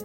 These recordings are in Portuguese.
E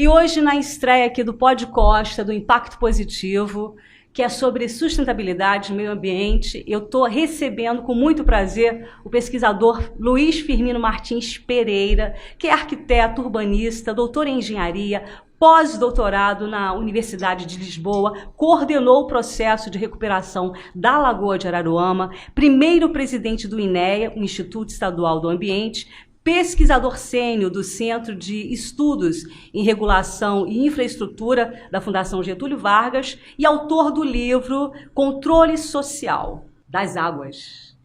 hoje, na estreia aqui do Pod Costa, do Impacto Positivo, que é sobre sustentabilidade, meio ambiente, eu estou recebendo com muito prazer o pesquisador Luiz Firmino Martins Pereira, que é arquiteto, urbanista, doutor em engenharia, pós-doutorado na Universidade de Lisboa, coordenou o processo de recuperação da Lagoa de Araruama, primeiro presidente do INEA, o Instituto Estadual do Ambiente, pesquisador sênior do Centro de Estudos em Regulação e Infraestrutura da Fundação Getúlio Vargas e autor do livro Controle Social das Águas.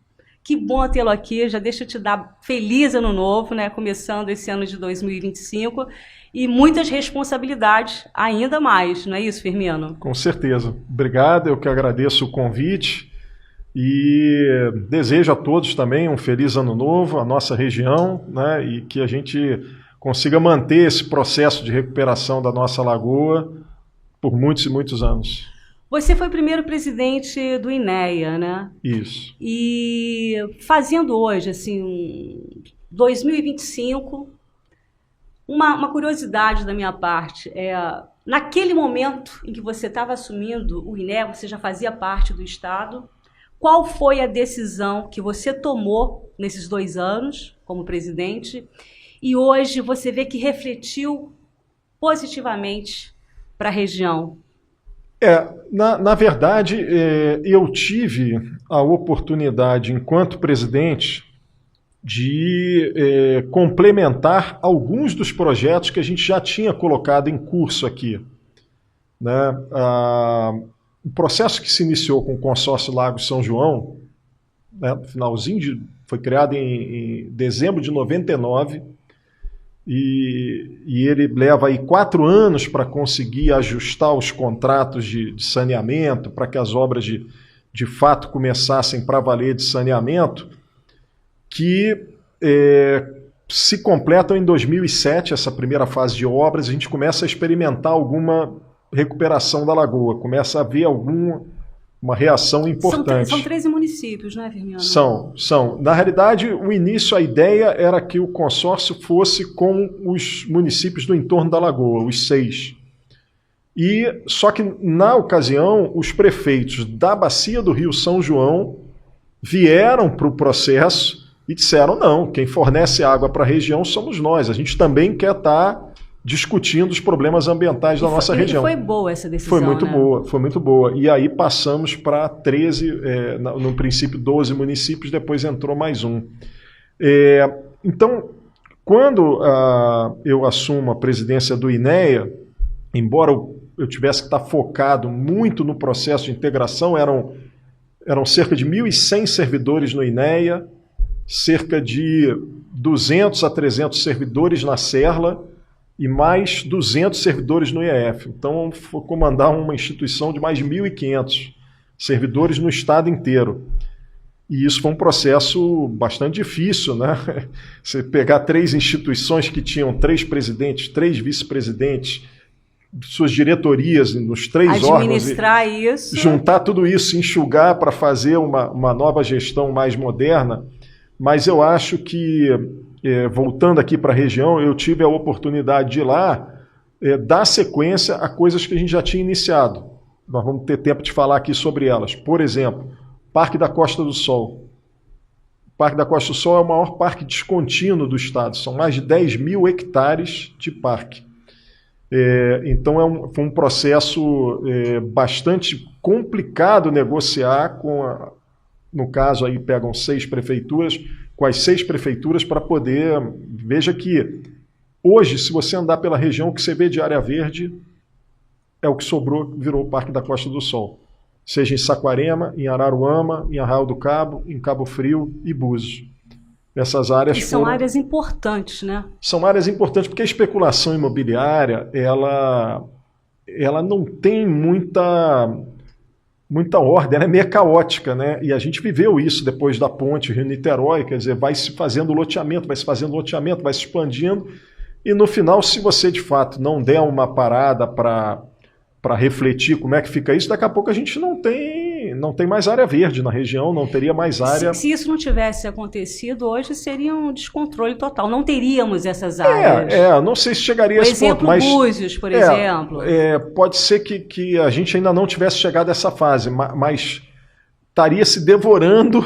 Que bom tê-lo aqui, já deixa eu te dar feliz ano novo, né? Começando esse ano de 2025 e muitas responsabilidades ainda mais, não é isso, Firmino? Com certeza. Obrigado, eu que agradeço o convite. E desejo a todos também um feliz ano novo, a nossa região, né, e que a gente consiga manter esse processo de recuperação da nossa lagoa por muitos e muitos anos. Você foi o primeiro presidente do INEA, né? Isso. E fazendo hoje, assim, 2025, uma curiosidade da minha parte naquele momento em que você estava assumindo o INEA, você já fazia parte do Estado. Qual foi a decisão que você tomou nesses 2 anos como presidente e hoje você vê que refletiu positivamente para a região? Na verdade, eu tive a oportunidade, enquanto presidente, de complementar alguns dos projetos que a gente já tinha colocado em curso aqui, né? O processo que se iniciou com o consórcio Lago São João, né, foi criado em dezembro de 99, e ele leva aí 4 anos para conseguir ajustar os contratos de saneamento, para que as obras de fato começassem para valer de saneamento, que se completam em 2007, essa primeira fase de obras. A gente começa a experimentar alguma recuperação da lagoa, começa a haver uma reação importante. São 13 municípios, não é, Firmino? São. Na realidade, o início, a ideia era que o consórcio fosse com os municípios do entorno da lagoa, os 6. Só que, na ocasião, os prefeitos da bacia do Rio São João vieram para o processo e disseram: não, quem fornece água para a região somos nós, a gente também quer estar discutindo os problemas ambientais da nossa região. Foi boa essa decisão, foi muito boa. E aí passamos para 13, no princípio 12 municípios, depois entrou mais um. Então, quando eu assumo a presidência do INEA, embora eu tivesse que estar focado muito no processo de integração, eram cerca de 1.100 servidores no INEA, cerca de 200 a 300 servidores na Serla, e mais 200 servidores no IEF. Então, vou comandar uma instituição de mais de 1.500 servidores no estado inteiro. E isso foi um processo bastante difícil, né? Você pegar 3 instituições que tinham 3 presidentes, 3 vice-presidentes, suas diretorias nos 3 órgãos, administrar isso, juntar tudo isso, enxugar para fazer uma nova gestão mais moderna. Mas eu acho que, voltando aqui para a região, eu tive a oportunidade de ir lá dar sequência a coisas que a gente já tinha iniciado. Nós vamos ter tempo de falar aqui sobre elas. Por exemplo, Parque da Costa do Sol. O Parque da Costa do Sol é o maior parque descontínuo do estado. São mais de 10.000 hectares de parque. Então foi um processo bastante complicado negociar no caso aí pegam 6 prefeituras, com as 6 prefeituras para poder... Veja que hoje, se você andar pela região, o que você vê de área verde é o que sobrou, virou o Parque da Costa do Sol. Seja em Saquarema, em Araruama, em Arraial do Cabo, em Cabo Frio e Búzios. Essas áreas são áreas importantes, né? São áreas importantes porque a especulação imobiliária, ela não tem muita ordem, ela é meio caótica, né? E a gente viveu isso depois da ponte Rio-Niterói, quer dizer, vai se fazendo loteamento, vai se expandindo, E no final, se você de fato não der uma parada para refletir como é que fica isso, daqui a pouco a gente não tem mais área verde na região, não teria mais área... Se isso não tivesse acontecido, hoje seria um descontrole total. Não teríamos essas áreas. Não sei se chegaria a esse ponto, mas... Búzios, por exemplo. Pode ser que a gente ainda não tivesse chegado a essa fase, mas estaria se devorando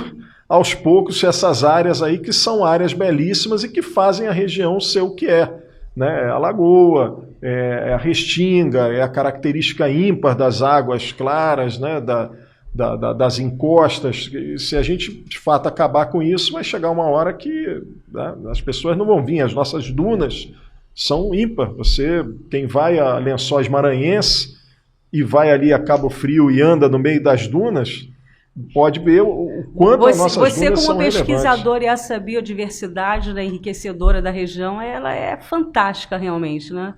aos poucos essas áreas aí, que são áreas belíssimas e que fazem a região ser o que é, né? A lagoa, a restinga, é a característica ímpar das águas claras, né? Das encostas. Se a gente de fato acabar com isso, vai chegar uma hora que, né, as pessoas não vão vir. As nossas dunas são ímpar. Quem vai a Lençóis Maranhenses e vai ali a Cabo Frio e anda no meio das dunas, pode ver o quanto as nossas dunas são relevantes. Você, como pesquisador, e essa biodiversidade, né, enriquecedora da região, ela é fantástica realmente, né?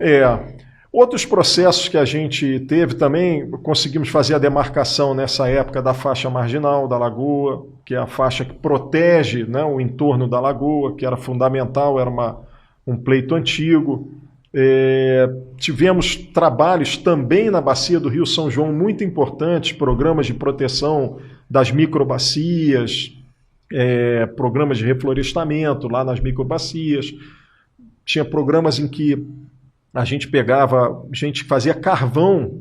Outros processos que a gente teve também, conseguimos fazer a demarcação nessa época da faixa marginal da lagoa, que é a faixa que protege, né, o entorno da lagoa, que era fundamental, era um pleito antigo. Tivemos trabalhos também na bacia do Rio São João muito importantes, programas de proteção das microbacias, programas de reflorestamento lá nas microbacias. Tinha programas em que a gente fazia carvão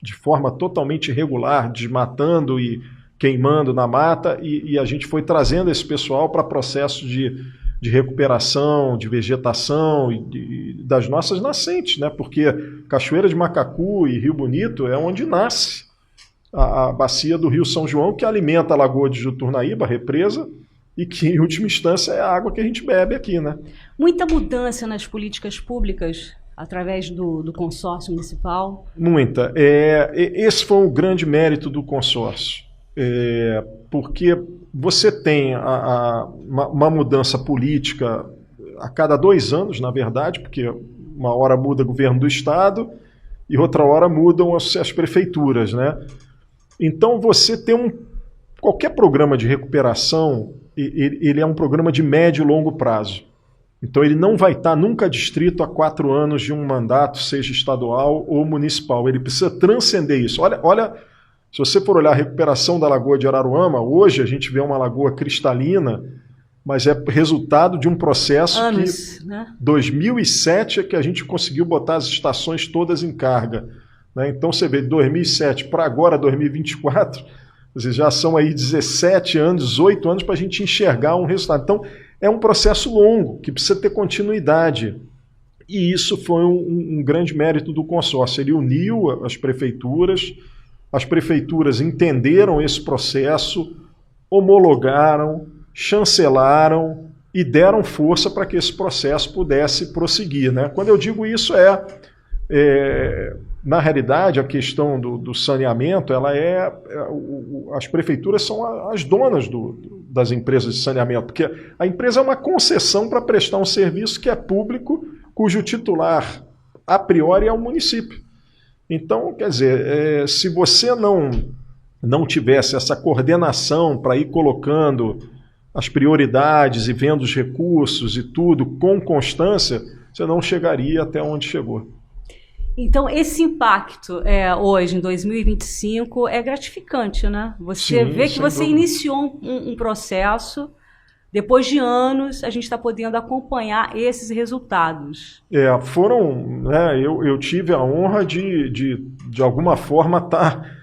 de forma totalmente irregular, desmatando e queimando na mata, e a gente foi trazendo esse pessoal para processos de recuperação, de vegetação e das nossas nascentes, né? Porque Cachoeira de Macacu e Rio Bonito é onde nasce a bacia do Rio São João, que alimenta a Lagoa de Juturnaíba, a represa, e que, em última instância, é a água que a gente bebe aqui, né? Muita mudança nas políticas públicas através do consórcio municipal? Muita. Esse foi o grande mérito do consórcio, porque você tem uma mudança política a cada 2 anos, na verdade, porque uma hora muda o governo do Estado e outra hora mudam as prefeituras, né? Então você tem qualquer programa de recuperação, ele é um programa de médio e longo prazo. Então ele não vai estar nunca adstrito a 4 anos de um mandato, seja estadual ou municipal. Ele precisa transcender isso. Olha, se você for olhar a recuperação da Lagoa de Araruama, hoje a gente vê uma lagoa cristalina, mas é resultado de um processo né? 2007 é que a gente conseguiu botar as estações todas em carga, né? Então você vê de 2007 para agora, 2024, já são aí 17 anos, 18 anos para a gente enxergar um resultado. Então, é um processo longo, que precisa ter continuidade. E isso foi um grande mérito do consórcio. Ele uniu as prefeituras entenderam esse processo, homologaram, chancelaram e deram força para que esse processo pudesse prosseguir, né? Quando eu digo isso, na realidade, a questão do saneamento, as prefeituras são as donas das empresas de saneamento, porque a empresa é uma concessão para prestar um serviço que é público, cujo titular, a priori, é o município. Então, quer dizer, se você não tivesse essa coordenação para ir colocando as prioridades e vendo os recursos e tudo com constância, você não chegaria até onde chegou. Então, esse impacto hoje, em 2025, é gratificante, né? Você vê que você iniciou um processo, depois de anos, a gente está podendo acompanhar esses resultados. Eu tive a honra de alguma forma, estar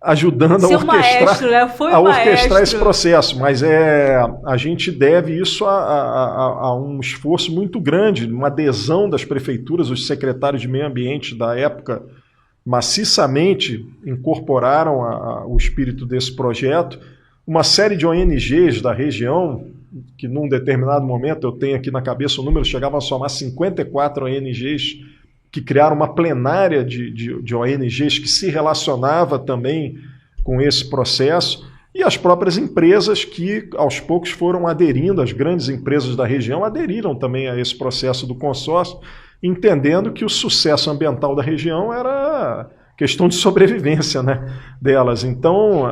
ajudando a orquestrar esse processo, mas a gente deve isso a um esforço muito grande, uma adesão das prefeituras. Os secretários de meio ambiente da época maciçamente incorporaram o espírito desse projeto. Uma série de ONGs da região, que num determinado momento, eu tenho aqui na cabeça o número, chegavam a somar 54 ONGs, que criaram uma plenária de ONGs que se relacionava também com esse processo, e as próprias empresas que aos poucos foram aderindo, as grandes empresas da região aderiram também a esse processo do consórcio, entendendo que o sucesso ambiental da região era questão de sobrevivência, né, delas. Então,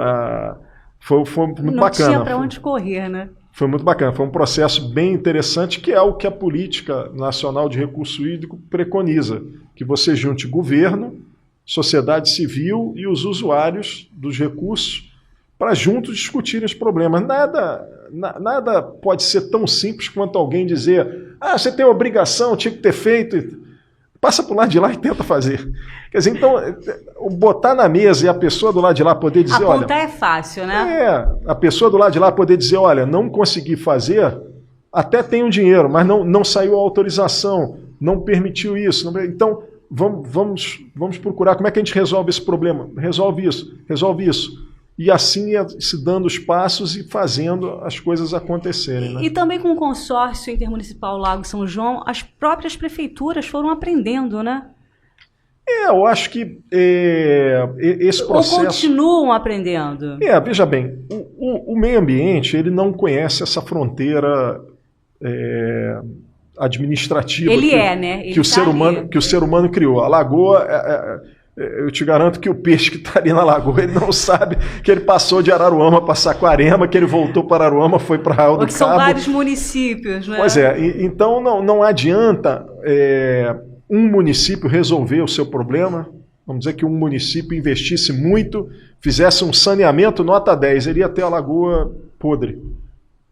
foi muito bacana. Não tinha para onde correr, né? Foi muito bacana, foi um processo bem interessante, que é o que a Política Nacional de Recurso Hídrico preconiza, que você junte governo, sociedade civil e os usuários dos recursos para juntos discutirem os problemas. Nada pode ser tão simples quanto alguém dizer: ah, você tem obrigação, tinha que ter feito. Passa para o lado de lá e tenta fazer. Quer dizer, então, botar na mesa e a pessoa do lado de lá poder dizer, olha... Apontar é fácil, né? A pessoa do lado de lá poder dizer, olha, não consegui fazer, até tenho dinheiro, mas não saiu a autorização, não permitiu isso. Então, vamos procurar como é que a gente resolve esse problema. Resolve isso. E assim ia se dando os passos e fazendo as coisas acontecerem. Né? E também com o consórcio intermunicipal Lago São João, as próprias prefeituras foram aprendendo, né? Eu acho que esse processo... Ou continuam aprendendo? Veja bem, o meio ambiente ele não conhece essa fronteira administrativa que o ser humano criou. A lagoa... eu te garanto que o peixe que está ali na lagoa, ele não sabe que ele passou de Araruama para Saquarema, que ele voltou para Araruama, foi para Arraial do Cabo. São vários municípios, né? Pois então não adianta um município resolver o seu problema. Vamos dizer que um município investisse muito, fizesse um saneamento nota 10, ele ia ter a lagoa podre.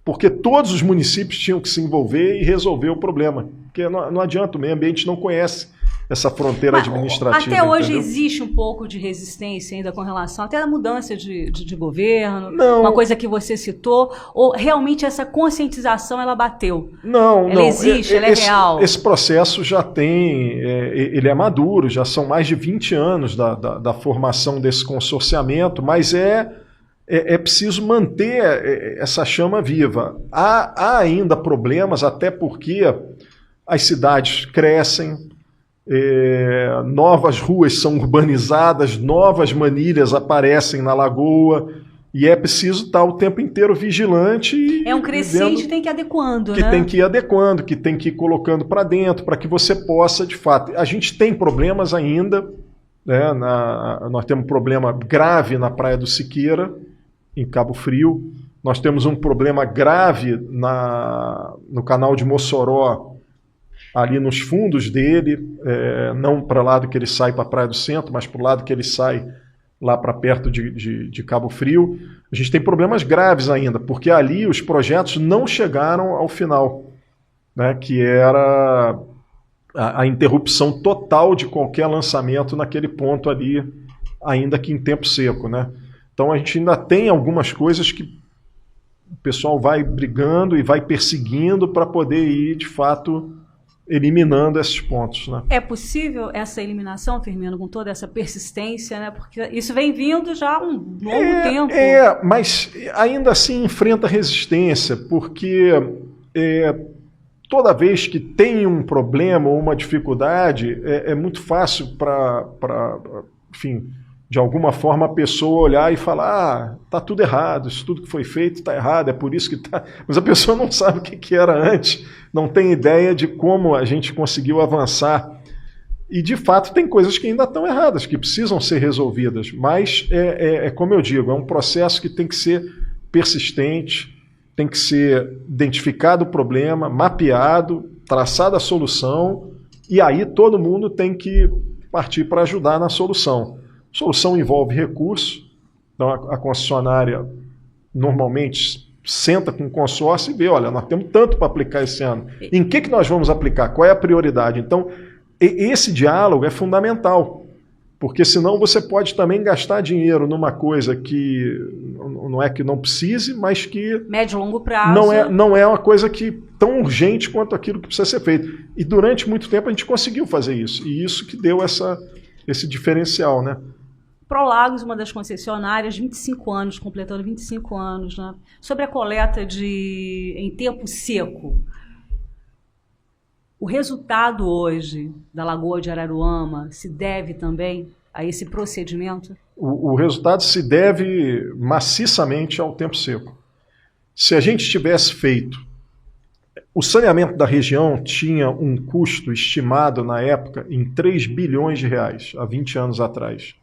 Porque todos os municípios tinham que se envolver e resolver o problema. Porque não adianta, o meio ambiente não conhece essa fronteira administrativa. Até hoje, entendeu? Existe um pouco de resistência ainda com relação até à mudança de governo, não. Uma coisa que você citou, ou realmente essa conscientização ela bateu? Não. Ela existe, ela é real? Esse processo já tem, ele é maduro, já são mais de 20 anos da formação desse consorciamento, mas é preciso manter essa chama viva. Há ainda problemas, até porque as cidades crescem, novas ruas são urbanizadas, novas manilhas aparecem na lagoa, e é preciso estar o tempo inteiro vigilante. É um crescente, tem que ir adequando, né? Tem que ir adequando, que tem que ir colocando para dentro, para que você possa, de fato... A gente tem problemas ainda, né? Nós temos um problema grave na Praia do Siqueira, em Cabo Frio. Nós temos um problema grave no canal de Mossoró, ali nos fundos dele, não para o lado que ele sai para a Praia do Centro, mas para o lado que ele sai lá para perto de Cabo Frio. A gente tem problemas graves ainda, porque ali os projetos não chegaram ao final, né, que era a interrupção total de qualquer lançamento naquele ponto ali, ainda que em tempo seco. Né? Então a gente ainda tem algumas coisas que o pessoal vai brigando e vai perseguindo para poder ir, de fato, eliminando esses pontos. Né? É possível essa eliminação, Firmino, com toda essa persistência, né? Porque isso vem vindo já há um longo tempo. Mas ainda assim enfrenta resistência, porque toda vez que tem um problema ou uma dificuldade, é muito fácil enfim, de alguma forma a pessoa olhar e falar: está tudo errado, isso tudo que foi feito está errado, é por isso que está... Mas a pessoa não sabe o que era antes, não tem ideia de como a gente conseguiu avançar. E, de fato, tem coisas que ainda estão erradas, que precisam ser resolvidas. Mas, como eu digo, é um processo que tem que ser persistente, tem que ser identificado o problema, mapeado, traçada a solução, e aí todo mundo tem que partir para ajudar na solução. Solução envolve recurso, então a concessionária normalmente senta com o consórcio e vê: olha, nós temos tanto para aplicar esse ano, em que nós vamos aplicar, qual é a prioridade? Então, esse diálogo é fundamental, porque senão você pode também gastar dinheiro numa coisa que não é que não precise, mas que... médio e longo prazo. Não é uma coisa que tão urgente quanto aquilo que precisa ser feito. E durante muito tempo a gente conseguiu fazer isso, e isso que deu esse diferencial, né? Prolagos, uma das concessionárias, 25 anos, completando 25 anos, né? Sobre a coleta em tempo seco. O resultado hoje da Lagoa de Araruama se deve também a esse procedimento? O resultado se deve maciçamente ao tempo seco. Se a gente tivesse feito... O saneamento da região tinha um custo estimado na época em 3 bilhões de reais, há 20 anos atrás.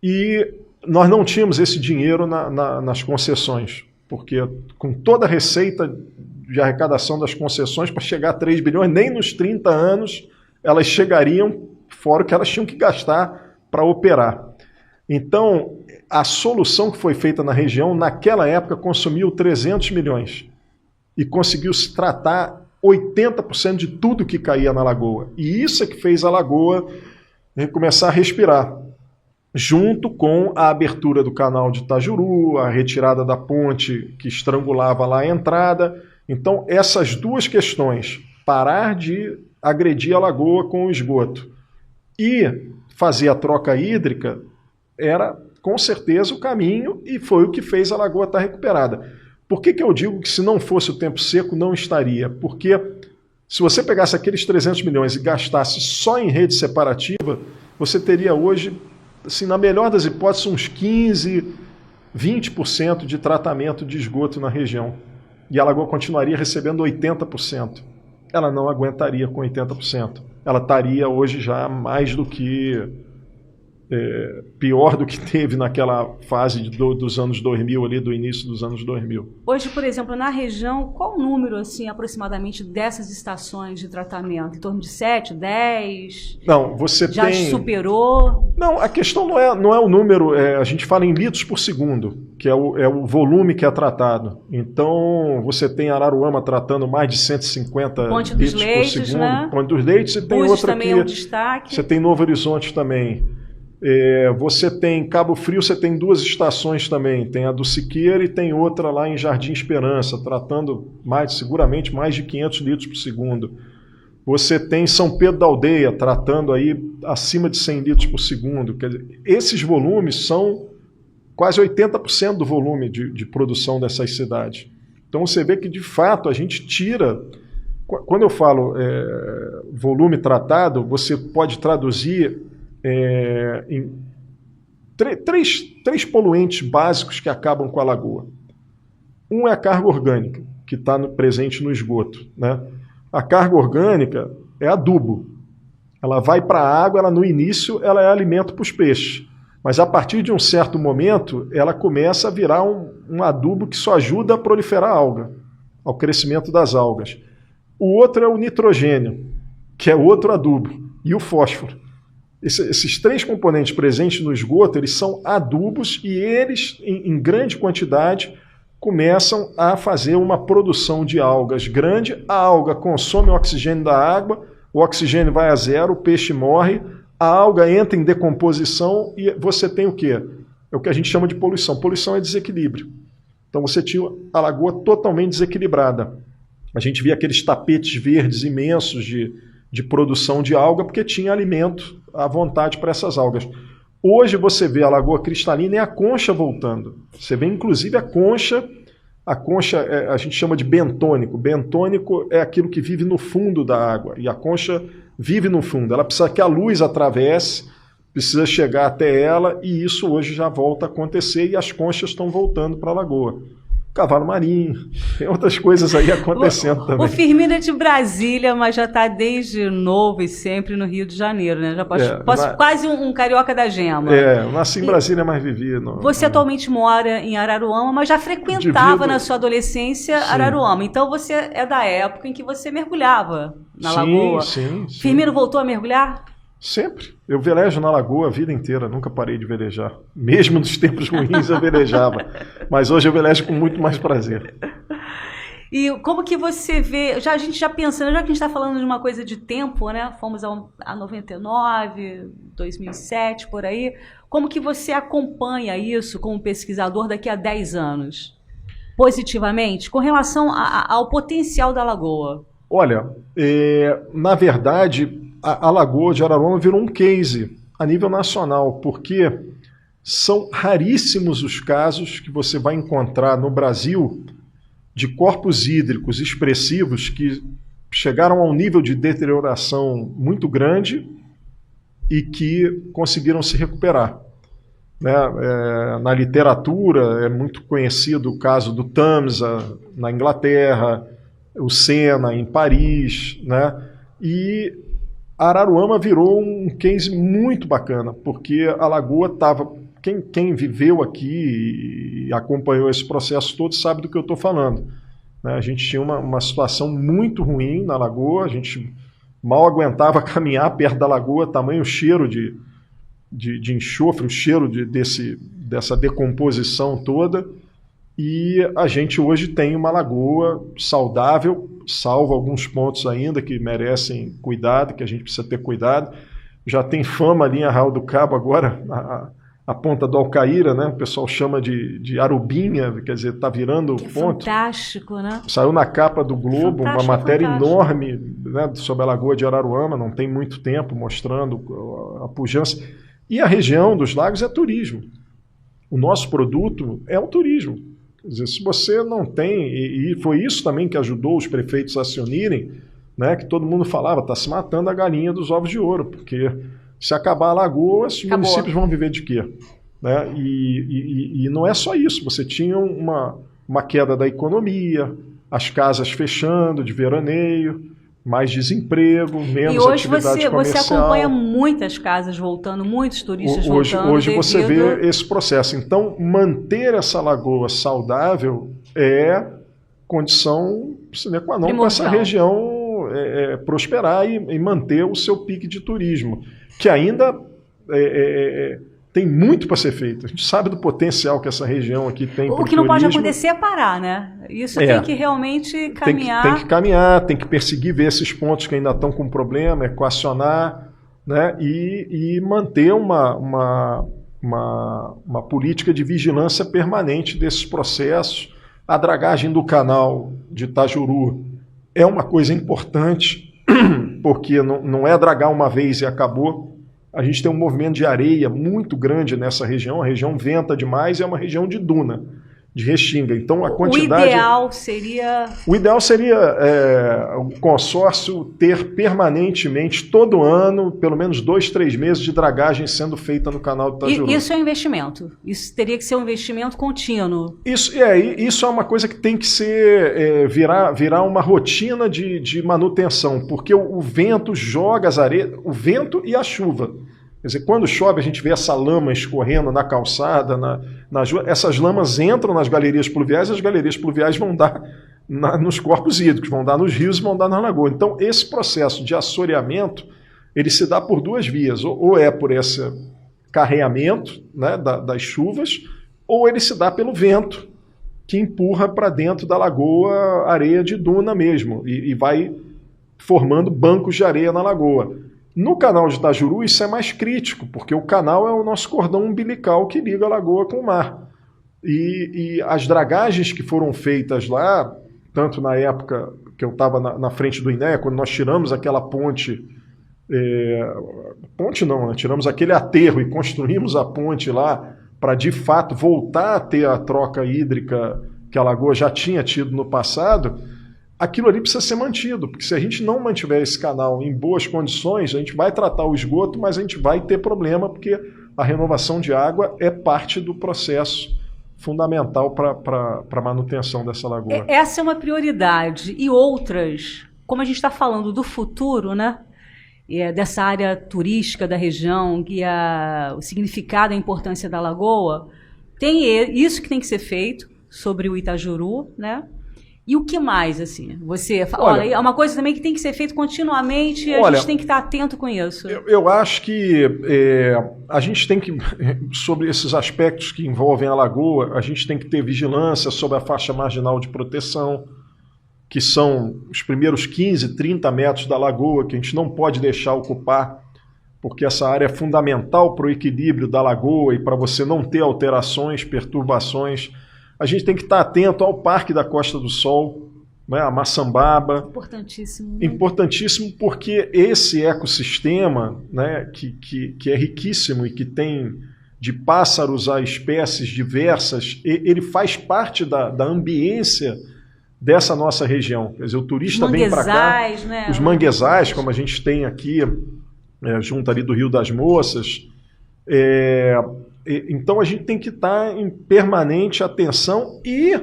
E nós não tínhamos esse dinheiro nas concessões. porque com toda a receita de arrecadação das concessões para chegar a 3 bilhões, nem nos 30 anos elas chegariam, fora o que elas tinham que gastar para operar. Então, a solução que foi feita na região, naquela época, consumiu 300 milhões e conseguiu se tratar 80% de tudo que caía na lagoa. E isso é que fez a lagoa começar a respirar, junto com a abertura do canal de Itajuru, a retirada da ponte que estrangulava lá a entrada. Então, essas duas questões, parar de agredir a lagoa com o esgoto e fazer a troca hídrica, era com certeza o caminho e foi o que fez a lagoa estar recuperada. Por que eu digo que se não fosse o tempo seco não estaria? Porque se você pegasse aqueles 300 milhões e gastasse só em rede separativa, você teria hoje, assim, na melhor das hipóteses, uns 15, 20% de tratamento de esgoto na região. E a lagoa continuaria recebendo 80%. Ela não aguentaria com 80%. Ela estaria hoje já mais do que... pior do que teve naquela fase dos anos 2000, ali do início dos anos 2000. Hoje, por exemplo, na região, qual o número, assim, aproximadamente, dessas estações de tratamento? Em torno de 7, 10? Não, você já tem... superou? Não, a questão não é o número, a gente fala em litros por segundo, que é o volume que é tratado. Então, você tem Araruama tratando mais de 150 Ponte litros dos Leites, por segundo. né? Ponte dos Leites, você tem Búzios outra também aqui. é um destaque. Você tem Novo Horizonte também. Você tem Cabo Frio, você tem duas estações também, tem a do Siqueira e tem outra lá em Jardim Esperança, tratando seguramente mais de 500 litros por segundo. Você tem São Pedro da Aldeia, tratando aí acima de 100 litros por segundo. Quer dizer, esses volumes são quase 80% do volume de produção dessas cidades. Então você vê que, de fato, a gente tira... Quando eu falo volume tratado, você pode traduzir em três poluentes básicos que acabam com a lagoa. Um é a carga orgânica, que está presente no esgoto, né? A carga orgânica é adubo. Ela vai para a água, no início ela é alimento para os peixes. Mas a partir de um certo momento, ela começa a virar um adubo que só ajuda a proliferar a alga, ao crescimento das algas. O outro é o nitrogênio, que é outro adubo, e o fósforo. Esses três componentes presentes no esgoto, eles são adubos e eles, em grande quantidade, começam a fazer uma produção de algas grande. A alga consome o oxigênio da água, o oxigênio vai a zero, o peixe morre, a alga entra em decomposição e você tem o quê? É o que a gente chama de poluição. Poluição é desequilíbrio. Então você tinha a lagoa totalmente desequilibrada. A gente via aqueles tapetes verdes imensos de produção de alga porque tinha alimento à vontade para essas algas. Hoje você vê a lagoa cristalina e a concha voltando. Você vê inclusive a concha a gente chama de bentônico. Bentônico é aquilo que vive no fundo da água e a concha vive no fundo. Ela precisa que a luz atravesse, precisa chegar até ela e isso hoje já volta a acontecer e as conchas estão voltando para a lagoa. Cavalo marinho, tem outras coisas aí acontecendo também. O Firmino é de Brasília, mas já está desde novo e sempre no Rio de Janeiro, né? Já quase um carioca da gema. Eu nasci em Brasília, mas vivi... Você atualmente mora em Araruama, mas já frequentava na sua adolescência Araruama. Então você é da época em que você mergulhava na lagoa. Sim. Firmino voltou a mergulhar? Sempre. Eu velejo na lagoa a vida inteira, nunca parei de velejar. Mesmo nos tempos ruins eu velejava. Mas hoje eu velejo com muito mais prazer. E como que você vê, a gente já pensando, já que a gente está falando de uma coisa de tempo, né? Fomos a 99, 2007, por aí. Como que você acompanha isso como pesquisador daqui a 10 anos? Positivamente, com relação ao potencial da lagoa? Olha, na verdade... A Lagoa de Araruama virou um case a nível nacional, porque são raríssimos os casos que você vai encontrar no Brasil de corpos hídricos expressivos que chegaram a um nível de deterioração muito grande e que conseguiram se recuperar. Né? Na literatura é muito conhecido o caso do Tamsa, na Inglaterra, o Sena, em Paris, né? E Araruama virou um case muito bacana, porque a lagoa estava quem viveu aqui e acompanhou esse processo todo sabe do que eu estou falando. Né? A gente tinha uma situação muito ruim na lagoa, a gente mal aguentava caminhar perto da lagoa, tamanho cheiro de enxofre, o cheiro dessa decomposição toda. E a gente hoje tem uma lagoa saudável, salvo alguns pontos ainda que merecem cuidado, que a gente precisa ter cuidado. Já tem fama ali em Arraial do Cabo agora, a ponta do Alcaíra, né? O pessoal chama de Arubinha, quer dizer, está virando ponto. Fantástico, né? Saiu na capa do Globo uma matéria enorme, né, sobre a Lagoa de Araruama, não tem muito tempo, mostrando a pujança. E a região dos lagos é turismo. O nosso produto é o turismo. Quer dizer, se você não tem, e foi isso também que ajudou os prefeitos a se unirem, né, que todo mundo falava, está se matando a galinha dos ovos de ouro, porque se acabar a lagoa, os municípios vão viver de quê? Né? E não é só isso, você tinha uma queda da economia, as casas fechando de veraneio, mais desemprego, menos atividade comercial. E hoje você acompanha muitas casas voltando, muitos turistas voltando. Hoje você vê esse processo. Então, manter essa lagoa saudável é condição sine qua non para essa região prosperar e manter o seu pique de turismo, que ainda tem muito para ser feito. A gente sabe do potencial que essa região aqui tem para o turismo. O que não pode acontecer é parar, né? Isso tem que realmente caminhar. Tem que caminhar, tem que perseguir, ver esses pontos que ainda estão com problema, equacionar, né? E manter uma política de vigilância permanente desses processos. A dragagem do canal de Itajuru é uma coisa importante, porque não é dragar uma vez e acabou. A gente tem um movimento de areia muito grande nessa região, a região venta demais e é uma região de duna, de restinga. Então a quantidade... O ideal seria o consórcio ter permanentemente, todo ano, pelo menos 2, 3 meses de dragagem sendo feita no canal do Itajuru. Isso é um investimento? Isso teria que ser um investimento contínuo? Isso é uma coisa que tem que ser virar uma rotina de manutenção, porque o vento joga as areias, o vento e a chuva. Quer dizer, quando chove a gente vê essa lama escorrendo na calçada, essas lamas entram nas galerias pluviais e as galerias pluviais vão dar nos corpos hídricos, vão dar nos rios e vão dar na lagoa. Então esse processo de assoreamento, ele se dá por 2 vias, ou é por esse carreamento, né, das chuvas, ou ele se dá pelo vento, que empurra para dentro da lagoa areia de duna mesmo, e vai formando bancos de areia na lagoa. No canal de Itajuru isso é mais crítico, porque o canal é o nosso cordão umbilical que liga a lagoa com o mar. E as dragagens que foram feitas lá, tanto na época que eu estava na frente do INEA, quando nós tiramos aquela ponte, tiramos aquele aterro e construímos a ponte lá para de fato voltar a ter a troca hídrica que a lagoa já tinha tido no passado. Aquilo ali precisa ser mantido, porque se a gente não mantiver esse canal em boas condições, a gente vai tratar o esgoto, mas a gente vai ter problema, porque a renovação de água é parte do processo fundamental para a manutenção dessa lagoa. Essa é uma prioridade. E outras, como a gente está falando do futuro, né? Dessa área turística da região, o significado e a importância da lagoa, tem isso que tem que ser feito sobre o Itajuru, né? E o que mais, assim? Você fala, olha, é uma coisa também que tem que ser feito continuamente e a gente tem que estar atento com isso. Eu acho que a gente tem que, sobre esses aspectos que envolvem a lagoa, a gente tem que ter vigilância sobre a faixa marginal de proteção, que são os primeiros 15, 30 metros da lagoa, que a gente não pode deixar ocupar, porque essa área é fundamental para o equilíbrio da lagoa e para você não ter alterações, perturbações. A gente tem que estar atento ao Parque da Costa do Sol, né, a Maçambaba. Importantíssimo. Né? Importantíssimo porque esse ecossistema, né, que é riquíssimo e que tem de pássaros a espécies diversas, ele faz parte da ambiência dessa nossa região. Quer dizer, o turista vem para cá, né? Os manguezais, como a gente tem aqui, junto ali do Rio das Moças. Então a gente tem que estar em permanente atenção e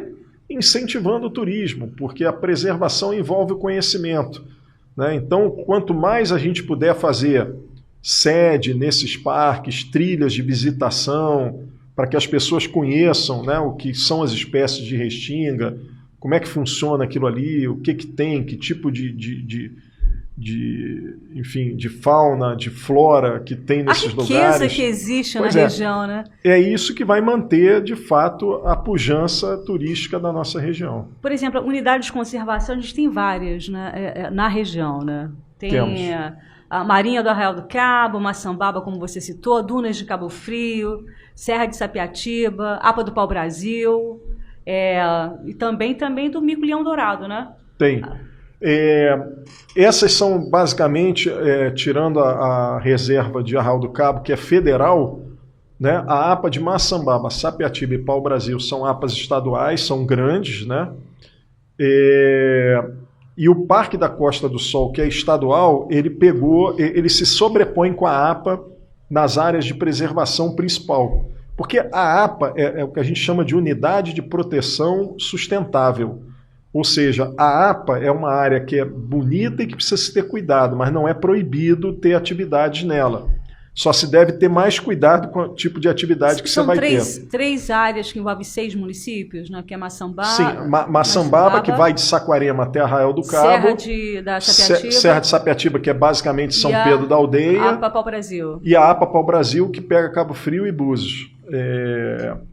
incentivando o turismo, porque a preservação envolve o conhecimento, né? Então, quanto mais a gente puder fazer sede nesses parques, trilhas de visitação, para que as pessoas conheçam, né, o que são as espécies de restinga, como é que funciona aquilo ali, o que tem, que tipo enfim, de fauna, de flora que tem nesses lugares. A riqueza que existe na região, né? É isso que vai manter, de fato, a pujança turística da nossa região. Por exemplo, unidades de conservação, a gente tem várias, né, na região, né? Tem a Marinha do Arraial do Cabo, Maçambaba, como você citou, Dunas de Cabo Frio, Serra de Sapiatiba, APA do Pau-Brasil, e também do Mico-Leão Dourado, né? Tem. Essas são basicamente, tirando a reserva de Arraial do Cabo, que é federal, né? A APA de Maçambaba, Sapiatiba e Pau-Brasil são APAs estaduais, são grandes, né? E o Parque da Costa do Sol, que é estadual, ele se sobrepõe com a APA nas áreas de preservação principal. Porque a APA é o que a gente chama de Unidade de Proteção Sustentável. Ou seja, a APA é uma área que é bonita e que precisa se ter cuidado, mas não é proibido ter atividades nela. Só se deve ter mais cuidado com o tipo de atividade que você vai ter. São três áreas que envolvem 6 municípios, né? Que é Maçambaba... Sim, Maçambaba, que vai de Saquarema até Arraial do Cabo. Serra de Sapiatiba, que é basicamente São Pedro da Aldeia. A APA Pau-Brasil. E a APA Pau-Brasil, que pega Cabo Frio e Búzios.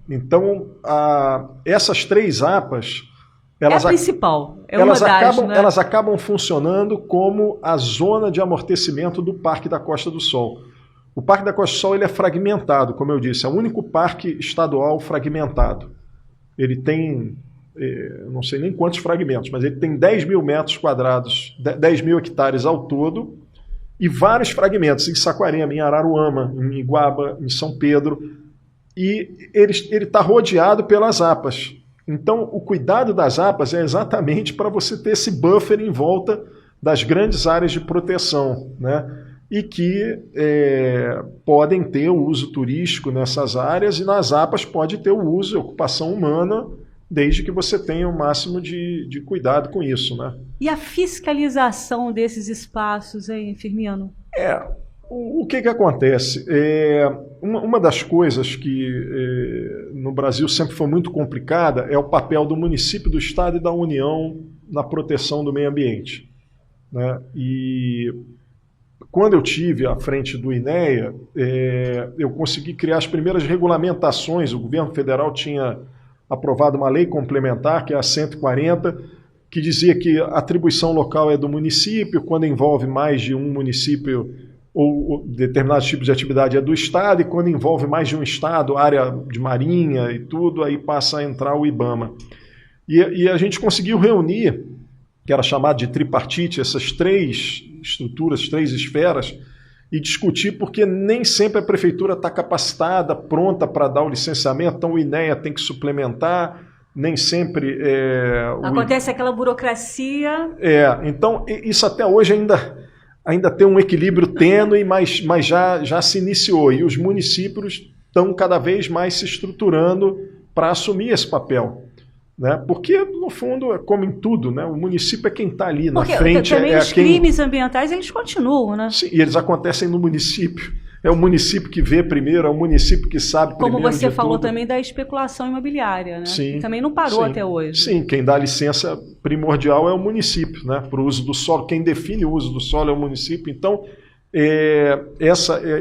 Então, essas 3 APAs... a principal, elas acabam funcionando como a zona de amortecimento do Parque da Costa do Sol. O Parque da Costa do Sol ele é fragmentado, como eu disse, é o único parque estadual fragmentado. Ele tem, não sei nem quantos fragmentos, mas ele tem 10 mil metros quadrados, 10 mil hectares ao todo, e vários fragmentos em Saquarema, em Araruama, em Iguaba, em São Pedro, e ele está rodeado pelas APAs. Então, o cuidado das APAs é exatamente para você ter esse buffer em volta das grandes áreas de proteção, né? E que podem ter o uso turístico nessas áreas, e nas APAs pode ter o uso e ocupação humana, desde que você tenha o máximo de cuidado com isso, né? E a fiscalização desses espaços, hein, Firmino? O que acontece? Uma das coisas que no Brasil sempre foi muito complicada é o papel do município, do Estado e da União na proteção do meio ambiente, né? E quando eu tive à frente do INEA, eu consegui criar as primeiras regulamentações. O governo federal tinha aprovado uma lei complementar, que é a 140, que dizia que a atribuição local é do município, quando envolve mais de um município ou determinados tipos de atividade é do Estado, e quando envolve mais de um Estado, área de marinha e tudo, aí passa a entrar o IBAMA. E a gente conseguiu reunir, que era chamado de tripartite, essas 3 estruturas, 3 esferas, e discutir, porque nem sempre a prefeitura está capacitada, pronta para dar o licenciamento, então o INEA tem que suplementar, nem sempre... Acontece aquela burocracia... Então isso até hoje ainda tem um equilíbrio tênue, mas já se iniciou, e os municípios estão cada vez mais se estruturando para assumir esse papel, né? Porque, no fundo, como em tudo, né? O município é quem está ali na frente. Também os crimes ambientais, eles continuam, né? Sim, e eles acontecem no município. É o município que vê primeiro, é o município que sabe primeiro. Como você falou tudo. Também da especulação imobiliária, né? Sim, que também não parou até hoje. Sim, quem dá licença primordial é o município, né? Para o uso do solo. Quem define o uso do solo é o município. Então,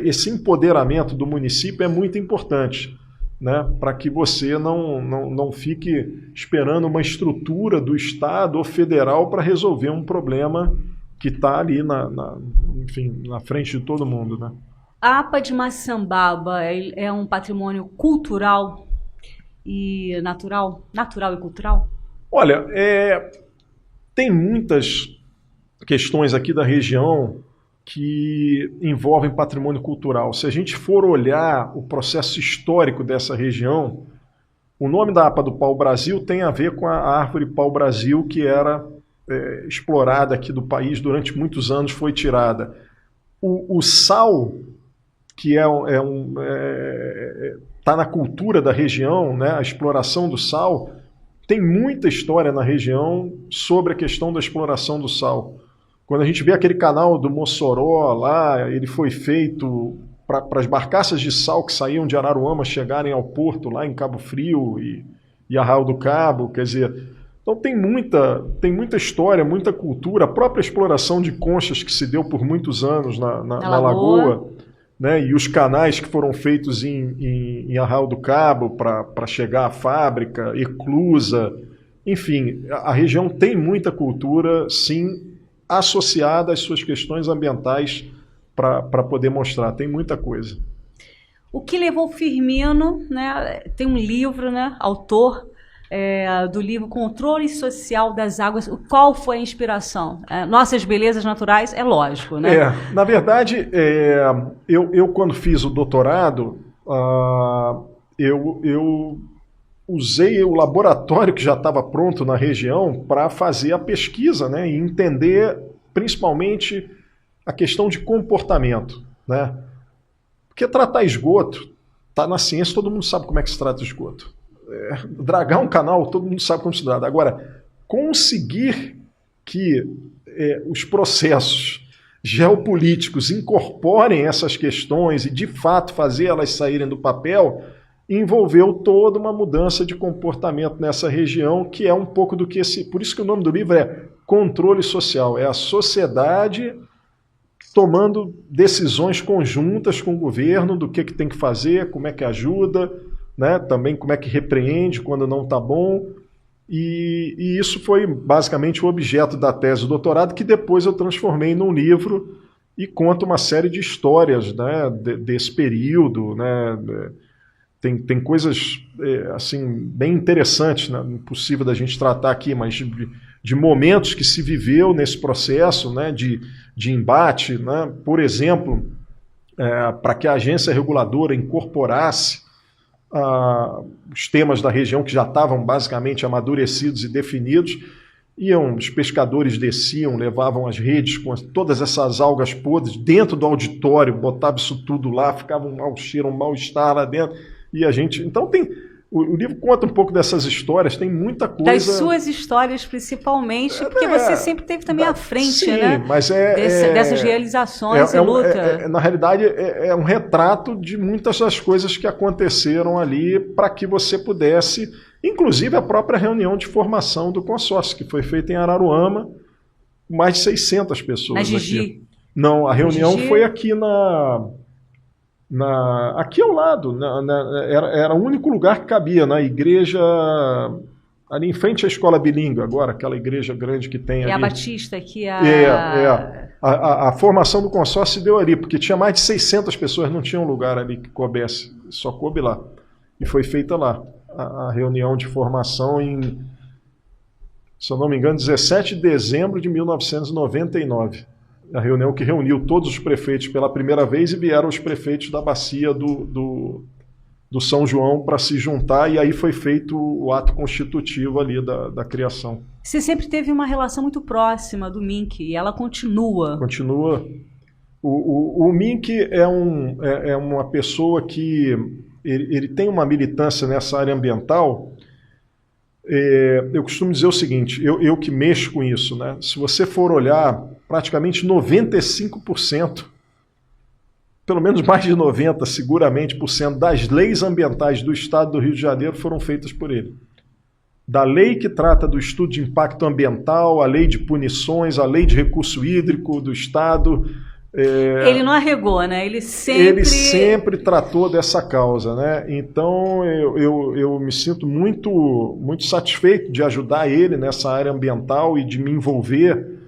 esse empoderamento do município é muito importante, né? Para que você não fique esperando uma estrutura do Estado ou federal para resolver um problema que está ali na frente de todo mundo, né? A APA de Maçambaba é um patrimônio cultural e natural e cultural? Olha, tem muitas questões aqui da região que envolvem patrimônio cultural. Se a gente for olhar o processo histórico dessa região, o nome da APA do Pau-Brasil tem a ver com a árvore pau-brasil, que era explorada aqui do país durante muitos anos, foi tirada. O sal, que está na cultura da região, né? A exploração do sal, tem muita história na região sobre a questão da exploração do sal. Quando a gente vê aquele canal do Mossoró lá, ele foi feito para as barcaças de sal que saíam de Araruama chegarem ao porto lá em Cabo Frio e Arraial do Cabo, quer dizer, então tem muita história, muita cultura, a própria exploração de conchas que se deu por muitos anos na Lagoa, né, e os canais que foram feitos em Arraial do Cabo para chegar à fábrica, Eclusa, enfim, a região tem muita cultura, sim, associada às suas questões ambientais para poder mostrar. Tem muita coisa. O que levou Firmino, né, tem um livro, né, autor do livro Controle Social das Águas. Qual foi a inspiração? Nossas belezas naturais, é lógico, né? Na verdade, eu quando fiz o doutorado, eu usei o laboratório que já estava pronto na região para fazer a pesquisa, né, e entender principalmente a questão de comportamento, né? Porque tratar esgoto, está na ciência, todo mundo sabe como é que se trata esgoto. Dragar um canal, todo mundo sabe como se trata. Agora, conseguir que os processos geopolíticos incorporem essas questões e, de fato, fazer elas saírem do papel, envolveu toda uma mudança de comportamento nessa região, que é um pouco do que por isso que o nome do livro é Controle Social. É a sociedade tomando decisões conjuntas com o governo do que tem que fazer, como é que ajuda, né? Também como é que repreende quando não está bom. E isso foi basicamente o objeto da tese do doutorado, que depois eu transformei num livro e conta uma série de histórias, né, desse período, né? Tem coisas assim, bem interessantes, né? Impossível da gente tratar aqui, mas de momentos que se viveu nesse processo, né? de embate, né? Por exemplo, para que a agência reguladora incorporasse os temas da região que já estavam basicamente amadurecidos e definidos, os pescadores desciam, levavam as redes com todas essas algas podres dentro do auditório, botavam isso tudo lá, ficava um mau cheiro, um mal-estar lá dentro. E a gente... Então o livro conta um pouco dessas histórias, tem muita coisa... Das suas histórias, principalmente, porque você sempre esteve também à frente, sim, né? Mas dessas realizações e luta. Na realidade, é um retrato de muitas das coisas que aconteceram ali para que você pudesse... Inclusive a própria reunião de formação do consórcio, que foi feita em Araruama, mais de 600 pessoas. Na Gigi? Aqui. Não, a reunião foi aqui aqui ao lado, era o único lugar que cabia, na igreja, ali em frente à escola bilíngue, agora, aquela igreja grande que tem ali. É a Batista, que A formação do consórcio se deu ali, porque tinha mais de 600 pessoas, não tinha um lugar ali que coubesse, só coube lá. E foi feita lá, a reunião de formação em, se eu não me engano, 17 de dezembro de 1999. A reunião que reuniu todos os prefeitos pela primeira vez e vieram os prefeitos da bacia do São João para se juntar, e aí foi feito o ato constitutivo ali da criação. Você sempre teve uma relação muito próxima do Mink, e ela continua. Continua. O Mink é uma pessoa que ele tem uma militância nessa área ambiental. Eu costumo dizer o seguinte, eu que mexo com isso, né? Se você for olhar, praticamente 95%, pelo menos mais de 90%, seguramente, das leis ambientais do Estado do Rio de Janeiro foram feitas por ele. Da lei que trata do estudo de impacto ambiental, a lei de punições, a lei de recurso hídrico do Estado. Ele não arregou, né? Ele sempre tratou dessa causa, né? Então eu me sinto muito, muito satisfeito de ajudar ele nessa área ambiental e de me envolver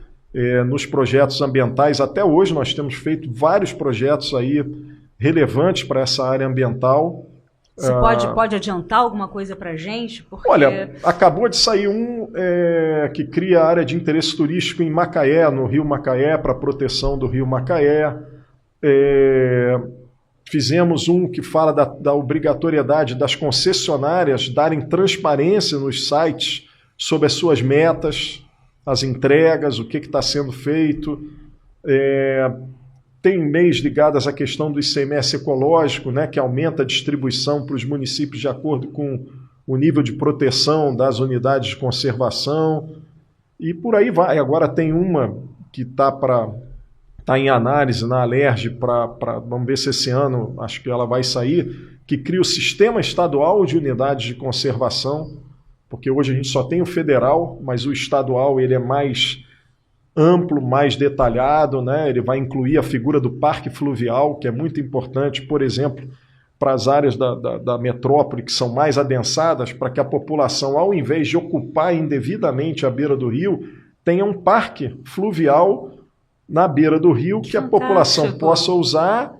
nos projetos ambientais. Até hoje nós temos feito vários projetos aí relevantes para essa área ambiental. Você pode adiantar alguma coisa para a gente? Porque... Olha, acabou de sair que cria a área de interesse turístico em Macaé, no Rio Macaé, para a proteção do Rio Macaé. Fizemos um que fala da obrigatoriedade das concessionárias darem transparência nos sites sobre as suas metas, as entregas, o que está sendo feito. Tem leis ligadas à questão do ICMS ecológico, né, que aumenta a distribuição para os municípios de acordo com o nível de proteção das unidades de conservação. E por aí vai. Agora tem uma que está em análise na Alerj, vamos ver se esse ano, acho que ela vai sair, que cria o Sistema Estadual de Unidades de Conservação, porque hoje a gente só tem o federal, mas o estadual ele é mais amplo, mais detalhado, né? Ele vai incluir a figura do parque fluvial, que é muito importante, por exemplo, para as áreas da metrópole que são mais adensadas, para que a população, ao invés de ocupar indevidamente a beira do rio, tenha um parque fluvial na beira do rio que a população possa usar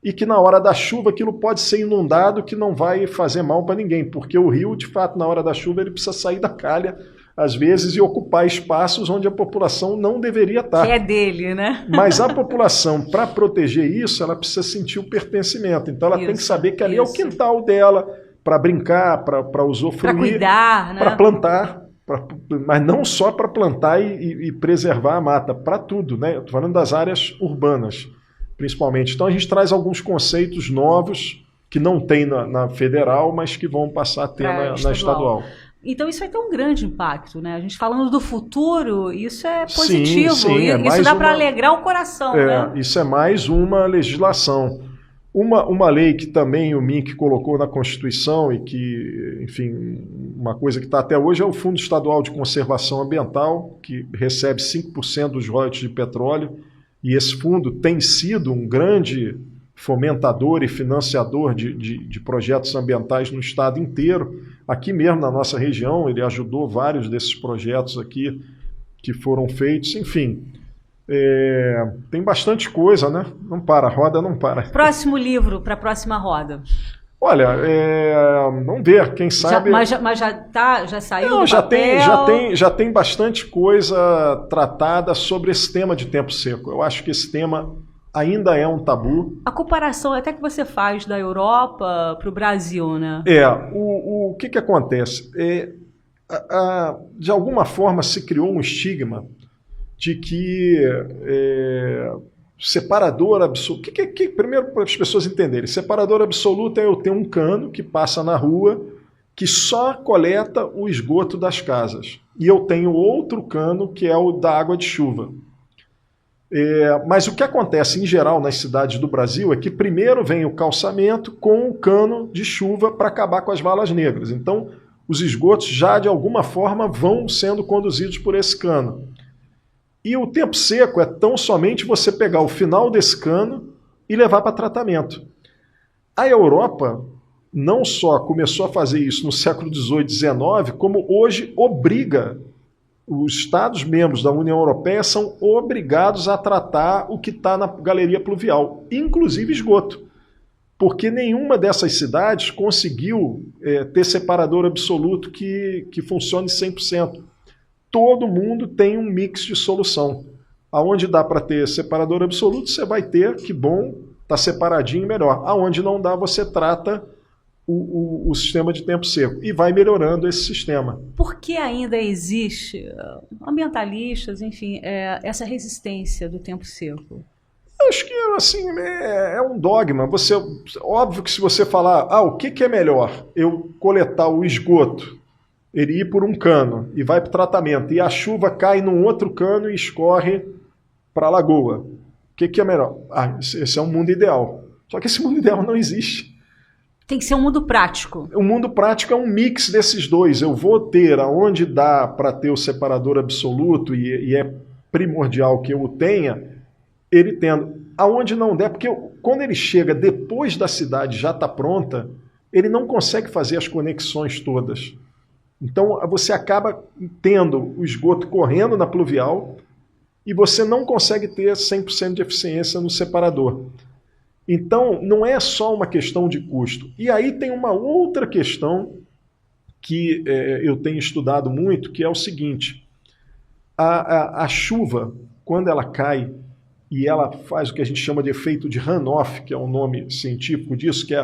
e que na hora da chuva aquilo pode ser inundado, que não vai fazer mal para ninguém, porque o rio, de fato, na hora da chuva, ele precisa sair da calha, às vezes, e ocupar espaços onde a população não deveria estar. Que é dele, né? Mas a população, para proteger isso, ela precisa sentir o pertencimento. Então ela tem que saber que ali é o quintal dela, para brincar, para usufruir. Para cuidar, né? Para plantar. Mas não só para plantar e preservar a mata, para tudo, né? Estou falando das áreas urbanas, principalmente. Então a gente traz alguns conceitos novos que não tem na federal, mas que vão passar a ter na estadual. Então isso vai ter um grande impacto, né? A gente falando do futuro, isso é positivo, sim, isso dá para alegrar o coração, né? Isso é mais uma legislação. Uma lei que também o MINC colocou na Constituição e que, enfim, uma coisa que está até hoje é o Fundo Estadual de Conservação Ambiental, que recebe 5% dos royalties de petróleo, e esse fundo tem sido um grande fomentador e financiador de projetos ambientais no estado inteiro. Aqui mesmo na nossa região, ele ajudou vários desses projetos aqui que foram feitos, enfim. Tem bastante coisa, né? Não para, a roda não para. Próximo livro para a próxima roda. Olha, vamos ver, quem sabe... Mas já saiu do papel? Já tem bastante coisa tratada sobre esse tema de tempo seco. Eu acho que esse tema ainda é um tabu. A comparação até que você faz da Europa para o Brasil, né? O que acontece? De alguma forma se criou um estigma de que separador absoluto... Primeiro, para as pessoas entenderem, separador absoluto é eu ter um cano que passa na rua que só coleta o esgoto das casas. E eu tenho outro cano que é o da água de chuva. Mas o que acontece em geral nas cidades do Brasil é que primeiro vem o calçamento com o cano de chuva para acabar com as valas negras. Então, os esgotos já de alguma forma vão sendo conduzidos por esse cano. E o tempo seco é tão somente você pegar o final desse cano e levar para tratamento. A Europa não só começou a fazer isso no século XVIII, XIX, como hoje obriga. Os Estados-membros da União Europeia são obrigados a tratar o que está na galeria pluvial, inclusive esgoto, porque nenhuma dessas cidades conseguiu ter separador absoluto que funcione 100%. Todo mundo tem um mix de solução. Aonde dá para ter separador absoluto, você vai ter, que bom, está separadinho, melhor. Aonde não dá, você trata o sistema de tempo seco e vai melhorando esse sistema. Por que ainda existe, ambientalistas, enfim, essa resistência do tempo seco? Acho que assim, é um dogma. Óbvio que se você falar, o que é melhor? Eu coletar o esgoto, ele ir por um cano e vai para o tratamento, e a chuva cai num outro cano e escorre para a lagoa. O que é melhor? Esse é um mundo ideal. Só que esse mundo ideal não existe. Tem que ser um mundo prático. O mundo prático é um mix desses dois. Eu vou ter, aonde dá para ter o separador absoluto, e é primordial que eu o tenha, ele tendo. Aonde não der, porque quando ele chega depois da cidade já está pronta, ele não consegue fazer as conexões todas. Então você acaba tendo o esgoto correndo na pluvial e você não consegue ter 100% de eficiência no separador. Então, não é só uma questão de custo. E aí tem uma outra questão que eu tenho estudado muito, que é o seguinte. A chuva, quando ela cai e ela faz o que a gente chama de efeito de runoff, que é o nome científico disso, que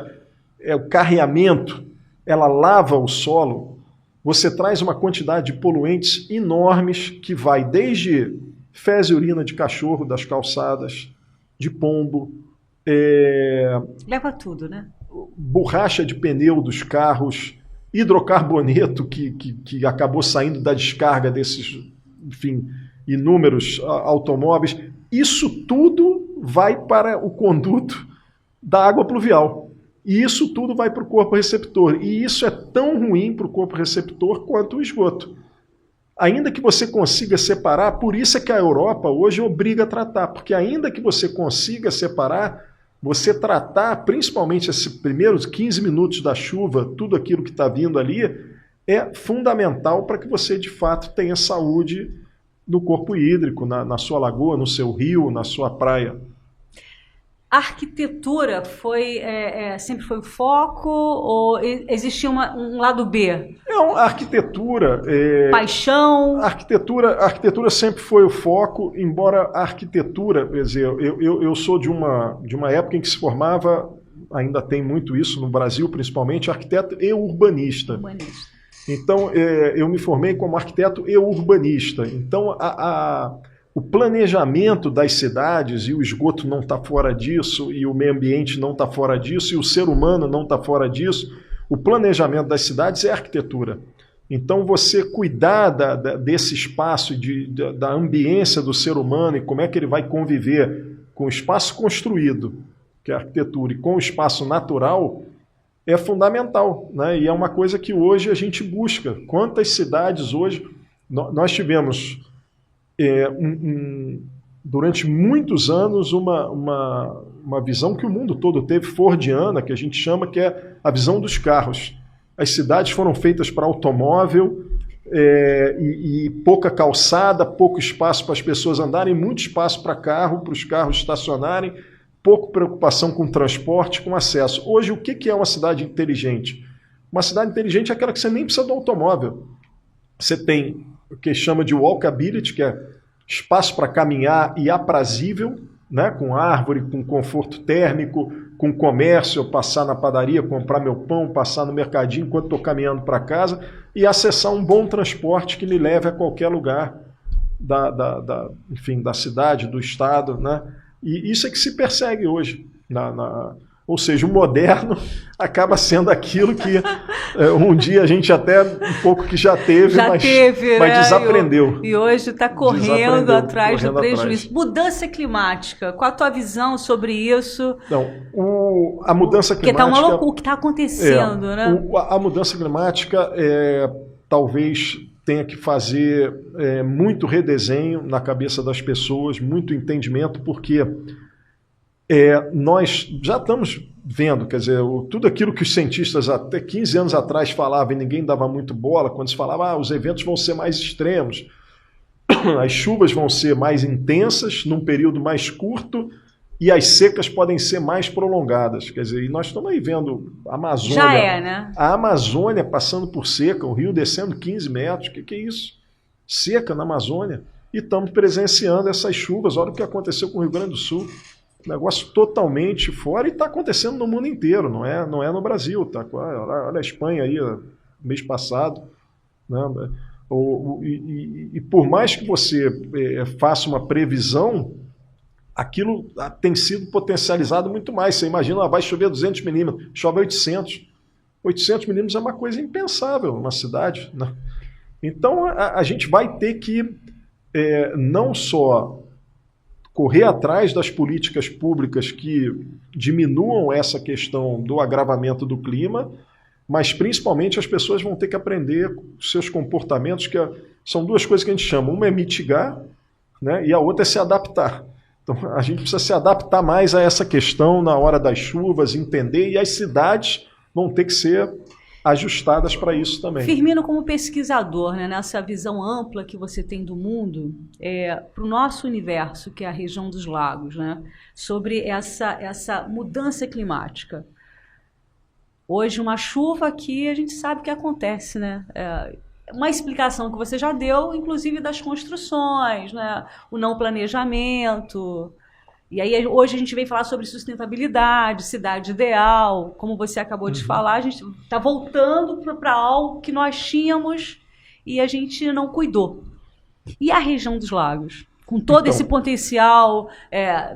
é o carreamento, ela lava o solo, você traz uma quantidade de poluentes enormes que vai desde fezes e urina de cachorro das calçadas, de pombo, leva tudo, né? Borracha de pneu dos carros, hidrocarboneto que acabou saindo da descarga desses, enfim, inúmeros automóveis. Isso tudo vai para o conduto da água pluvial. E isso tudo vai para o corpo receptor. E isso é tão ruim para o corpo receptor quanto o esgoto. Ainda que você consiga separar, por isso é que a Europa hoje obriga a tratar, porque ainda que você consiga separar, você tratar, principalmente esses primeiros 15 minutos da chuva, tudo aquilo que está vindo ali, é fundamental para que você, de fato, tenha saúde no corpo hídrico, na sua lagoa, no seu rio, na sua praia. A arquitetura sempre foi o foco ou existia um lado B? Não, a arquitetura... Paixão? A arquitetura sempre foi o foco, embora a arquitetura, quer dizer, eu sou de uma época em que se formava, ainda tem muito isso no Brasil, principalmente, arquiteto e urbanista. Então, eu me formei como arquiteto e urbanista. Então, o planejamento das cidades, e o esgoto não está fora disso, e o meio ambiente não está fora disso, e o ser humano não está fora disso, o planejamento das cidades é arquitetura. Então, você cuidar desse espaço, da ambiência do ser humano e como é que ele vai conviver com o espaço construído, que é a arquitetura, e com o espaço natural, é fundamental, né? E é uma coisa que hoje a gente busca. Quantas cidades hoje... Nós tivemos... durante muitos anos uma visão que o mundo todo teve, fordiana, que a gente chama, que é a visão dos carros. As cidades foram feitas para automóvel e pouca calçada, pouco espaço para as pessoas andarem, muito espaço para os carros estacionarem, pouca preocupação com transporte, com acesso. Hoje, o que é uma cidade inteligente? Uma cidade inteligente é aquela que você nem precisa do automóvel. Você tem o que chama de walkability, que é espaço para caminhar e aprazível, né? Com árvore, com conforto térmico, com comércio, eu passar na padaria, comprar meu pão, passar no mercadinho enquanto estou caminhando para casa e acessar um bom transporte que me leve a qualquer lugar enfim, da cidade, do estado, né? E isso é que se persegue hoje. Ou seja, o moderno acaba sendo aquilo que um dia a gente até um pouco que já teve, mas desaprendeu. E hoje está correndo atrás do prejuízo. Mudança climática, qual a tua visão sobre isso? Não, a mudança climática... Porque está uma loucura o que está acontecendo, né? A mudança climática talvez tenha que fazer muito redesenho na cabeça das pessoas, muito entendimento, porque... nós já estamos vendo, quer dizer, tudo aquilo que os cientistas até 15 anos atrás falavam e ninguém dava muito bola, quando se falava os eventos vão ser mais extremos, as chuvas vão ser mais intensas num período mais curto e as secas podem ser mais prolongadas. Quer dizer, e nós estamos aí vendo a Amazônia, já né? A Amazônia passando por seca, o rio descendo 15 metros, o que é isso? Seca na Amazônia. E estamos presenciando essas chuvas, olha o que aconteceu com o Rio Grande do Sul. Negócio totalmente fora e está acontecendo no mundo inteiro, não é no Brasil. Tá? Olha a Espanha aí, mês passado. Né? E por mais que você faça uma previsão, aquilo tem sido potencializado muito mais. Você imagina, vai chover 200 milímetros, chove 800. 800 milímetros é uma coisa impensável numa cidade. Né? Então a gente vai ter que não só... correr atrás das políticas públicas que diminuam essa questão do agravamento do clima, mas principalmente as pessoas vão ter que aprender seus comportamentos, que são duas coisas que a gente chama. Uma é mitigar, né, e a outra é se adaptar. Então a gente precisa se adaptar mais a essa questão na hora das chuvas, entender, e as cidades vão ter que ser ajustadas para isso também. Firmino, como pesquisador, né, nessa visão ampla que você tem do mundo, para o nosso universo, que é a região dos lagos, né, sobre essa mudança climática. Hoje, uma chuva aqui, a gente sabe o que acontece, né? Uma explicação que você já deu, inclusive das construções, né, o não planejamento... E aí hoje a gente vem falar sobre sustentabilidade, cidade ideal, como você acabou de falar, a gente está voltando para algo que nós tínhamos e a gente não cuidou. E a região dos lagos? Com todo esse potencial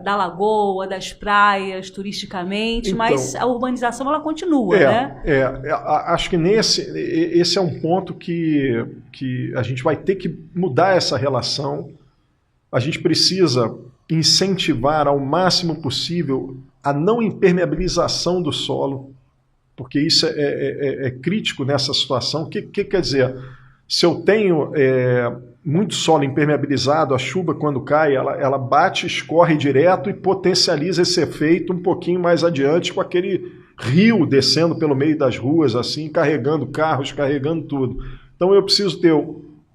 da lagoa, das praias, turisticamente, mas a urbanização ela continua, né? Acho que esse é um ponto que a gente vai ter que mudar essa relação. a gente precisa incentivar ao máximo possível a não impermeabilização do solo, porque isso é crítico nessa situação. O que quer dizer? Se eu tenho muito solo impermeabilizado, a chuva quando cai, ela bate, escorre direto e potencializa esse efeito um pouquinho mais adiante com aquele rio descendo pelo meio das ruas, assim, carregando carros, carregando tudo. Então eu preciso ter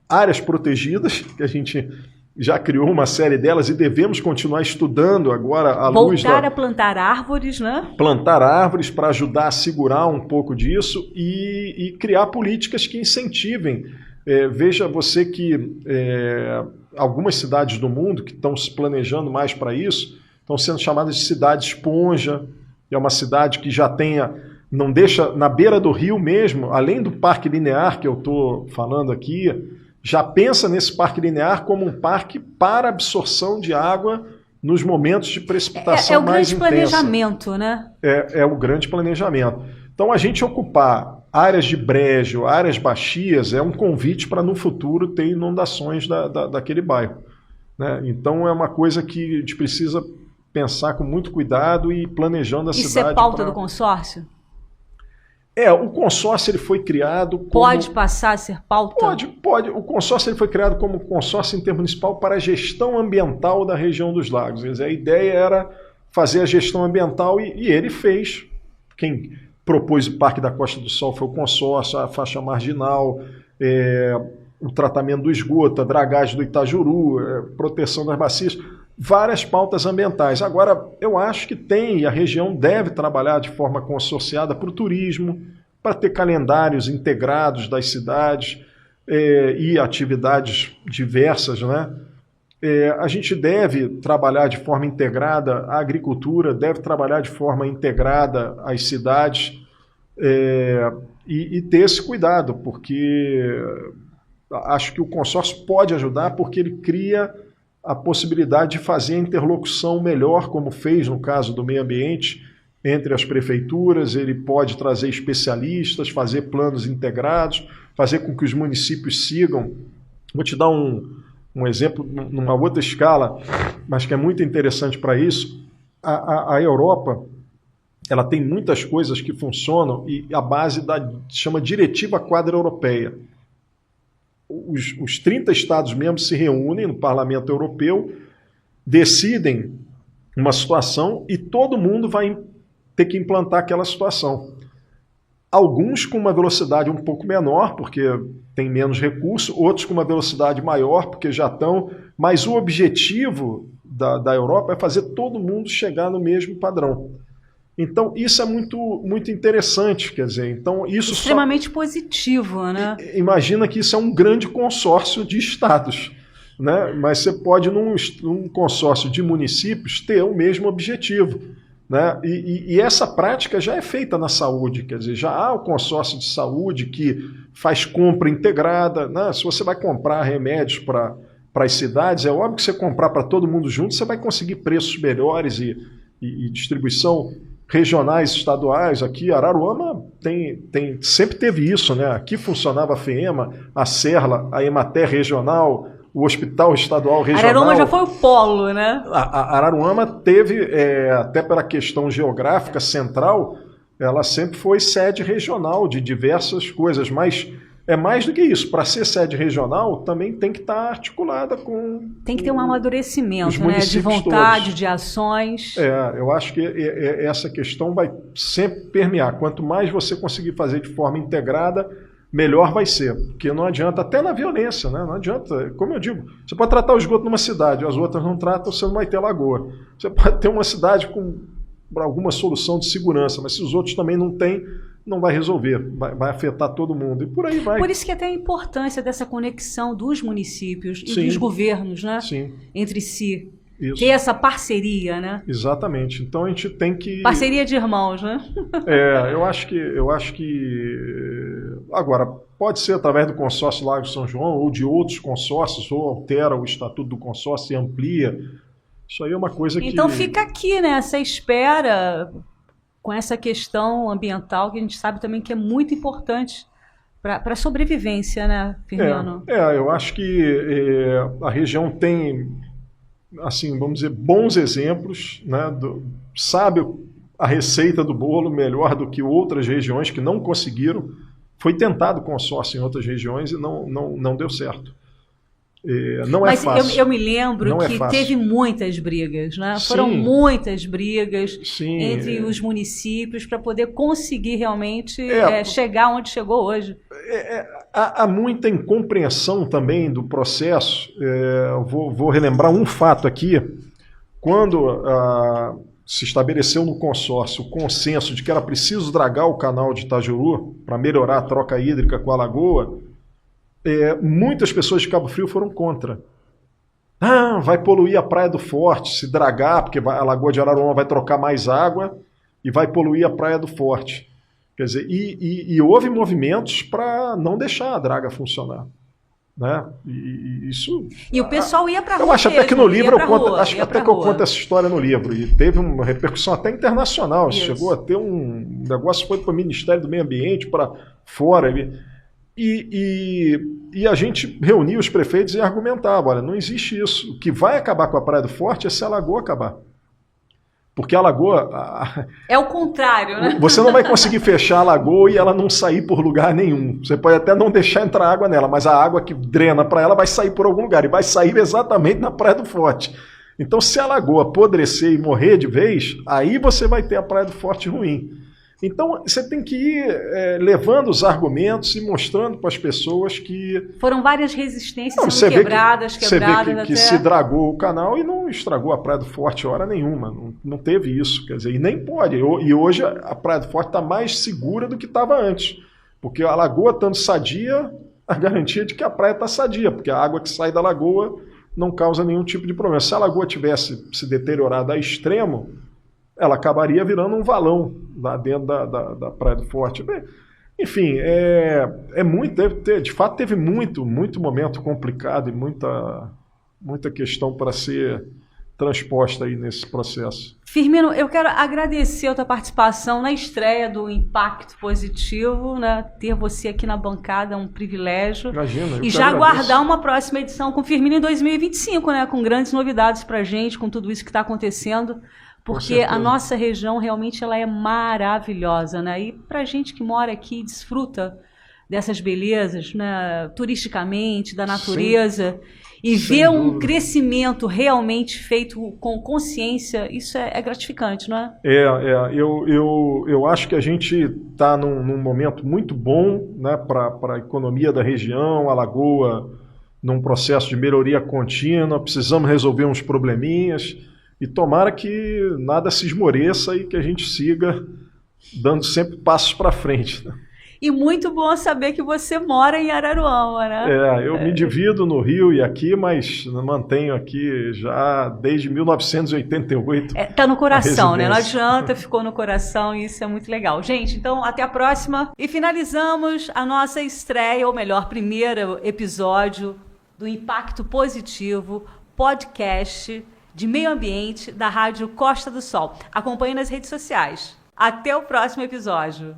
áreas protegidas, que a gente já criou uma série delas e devemos continuar estudando agora à luz da... Voltar a plantar árvores, né? Plantar árvores para ajudar a segurar um pouco disso e criar políticas que incentivem. Veja você que algumas cidades do mundo que estão se planejando mais para isso estão sendo chamadas de cidade esponja. É uma cidade que já tenha, não deixa na beira do rio mesmo, além do parque linear que eu estou falando aqui, já pensa nesse parque linear como um parque para absorção de água nos momentos de precipitação mais intensa. É o grande planejamento, né? É o grande planejamento. Então, a gente ocupar áreas de brejo, áreas baxias, é um convite para no futuro ter inundações daquele bairro, né? Então, é uma coisa que a gente precisa pensar com muito cuidado e planejando a cidade. Isso é pauta do consórcio? O consórcio ele foi criado como... Pode passar a ser pauta? Pode. O consórcio ele foi criado como consórcio intermunicipal para a gestão ambiental da região dos lagos. Quer dizer, a ideia era fazer a gestão ambiental e ele fez. Quem propôs o Parque da Costa do Sol foi o consórcio, a faixa marginal, o tratamento do esgoto, a dragagem do Itajuru, proteção das bacias, várias pautas ambientais. Agora, eu acho que a região deve trabalhar de forma consorciada para o turismo, para ter calendários integrados das cidades e atividades diversas, né? A gente deve trabalhar de forma integrada a agricultura, deve trabalhar de forma integrada as cidades e ter esse cuidado, porque acho que o consórcio pode ajudar, porque ele cria a possibilidade de fazer a interlocução melhor, como fez no caso do meio ambiente, entre as prefeituras. Ele pode trazer especialistas, fazer planos integrados, fazer com que os municípios sigam. Vou te dar um exemplo numa outra escala, mas que é muito interessante para isso. A Europa, ela tem muitas coisas que funcionam e a base chama Diretiva Quadra Europeia. Os 30 Estados-membros se reúnem no Parlamento Europeu, decidem uma situação e todo mundo vai ter que implantar aquela situação. Alguns com uma velocidade um pouco menor, porque tem menos recurso, outros com uma velocidade maior, porque já estão... Mas o objetivo da Europa é fazer todo mundo chegar no mesmo padrão. Então, isso é muito, muito interessante, quer dizer, então isso extremamente positivo, né? Imagina que isso é um grande consórcio de estados, né? Mas você pode, num consórcio de municípios, ter o mesmo objetivo, né? E essa prática já é feita na saúde, quer dizer, já há o consórcio de saúde que faz compra integrada, né? Se você vai comprar remédios para as cidades, é óbvio que você comprar para todo mundo junto, você vai conseguir preços melhores e distribuição regionais, estaduais. Aqui, Araruama sempre teve isso, né? Aqui funcionava a FEEMA, a Serla, a Emater regional, o Hospital Estadual Regional. Araruama já foi o polo, né? A Araruama teve, até pela questão geográfica central, ela sempre foi sede regional de diversas coisas, mas é mais do que isso. Para ser sede regional, também tem que estar articulada com... Tem que ter um amadurecimento, né? De vontade, todos. De ações. Eu acho que essa questão vai sempre permear. Quanto mais você conseguir fazer de forma integrada, melhor vai ser. Porque não adianta, até na violência, né? Não adianta, como eu digo, você pode tratar o esgoto numa cidade, as outras não tratam, você não vai ter lagoa. Você pode ter uma cidade com alguma solução de segurança, mas se os outros também não têm, não vai resolver, vai afetar todo mundo, e por aí vai. Por isso que até a importância dessa conexão dos municípios e dos governos, né? Sim. Entre si. Isso. Ter essa parceria, né? Exatamente. Então a gente tem que... Parceria de irmãos, né? Eu acho que... Agora, pode ser através do consórcio Lago São João ou de outros consórcios, ou altera o estatuto do consórcio e amplia. Isso aí é uma coisa que... Então fica aqui, né? Essa espera... com essa questão ambiental que a gente sabe também que é muito importante para a sobrevivência, né, Firmino? Eu acho que a região tem assim, vamos dizer, bons exemplos, né, sabe a receita do bolo melhor do que outras regiões que não conseguiram. Foi tentado consórcio em outras regiões e não deu certo. Não é fácil. Mas eu me lembro que teve muitas brigas, né? Sim. Foram muitas brigas Sim, entre os municípios para poder conseguir realmente chegar onde chegou hoje. Há muita incompreensão também do processo. Vou relembrar um fato aqui. Quando se estabeleceu no consórcio o consenso de que era preciso dragar o canal de Itajuru para melhorar a troca hídrica com a lagoa, muitas pessoas de Cabo Frio foram contra. Vai poluir a Praia do Forte se dragar, porque a Lagoa de Araruama vai trocar mais água e vai poluir a Praia do Forte. Quer dizer, e houve movimentos para não deixar a draga funcionar. Né? E o pessoal ia para a rua. Eu acho até que no livro eu conto essa história no livro. E teve uma repercussão até internacional. Isso. Chegou a ter um negócio, foi para o Ministério do Meio Ambiente, para fora. E a gente reunia os prefeitos e argumentava: olha, não existe isso. O que vai acabar com a Praia do Forte é se a lagoa acabar. Porque a lagoa... É o contrário, né? Você não vai conseguir fechar a lagoa e ela não sair por lugar nenhum. Você pode até não deixar entrar água nela, mas a água que drena para ela vai sair por algum lugar. E vai sair exatamente na Praia do Forte. Então, se a lagoa apodrecer e morrer de vez, aí você vai ter a Praia do Forte ruim. Então, você tem que ir levando os argumentos e mostrando para as pessoas que... Foram várias resistências sendo quebradas. Você vê que se dragou o canal e não estragou a Praia do Forte hora nenhuma. Não teve isso. Quer dizer, e nem pode. E hoje a Praia do Forte está mais segura do que estava antes. Porque a lagoa estando sadia, a garantia de que a praia está sadia. Porque a água que sai da lagoa não causa nenhum tipo de problema. Se a lagoa tivesse se deteriorado a extremo, ela acabaria virando um valão lá dentro da Praia do Forte. Bem, enfim, de fato teve muito momento complicado e muita questão para ser transposta aí nesse processo. Firmino, eu quero agradecer a tua participação na estreia do Impacto Positivo, né? Ter você aqui na bancada é um privilégio. Imagina. E já aguardar uma próxima edição com o Firmino em 2025, né? Com grandes novidades para a gente, com tudo isso que está acontecendo. Porque a nossa região realmente ela é maravilhosa, né? E para a gente que mora aqui, desfruta dessas belezas, né? Turisticamente, da natureza, e ver um crescimento realmente feito com consciência, isso é gratificante, não é? Eu acho que a gente está num momento muito bom, né, para a economia da região, a Lagoa num processo de melhoria contínua, precisamos resolver uns probleminhas. E tomara que nada se esmoreça e que a gente siga dando sempre passos para frente. Né? E muito bom saber que você mora em Araruama, né? Eu me divido no Rio e aqui, mas mantenho aqui já desde 1988. Tá no coração, né? Não adianta, ficou no coração e isso é muito legal. Gente, então até a próxima. E finalizamos a nossa estreia, ou melhor, primeiro episódio do Impacto Positivo, podcast de meio ambiente da Rádio Costa do Sol. Acompanhe nas redes sociais. Até o próximo episódio.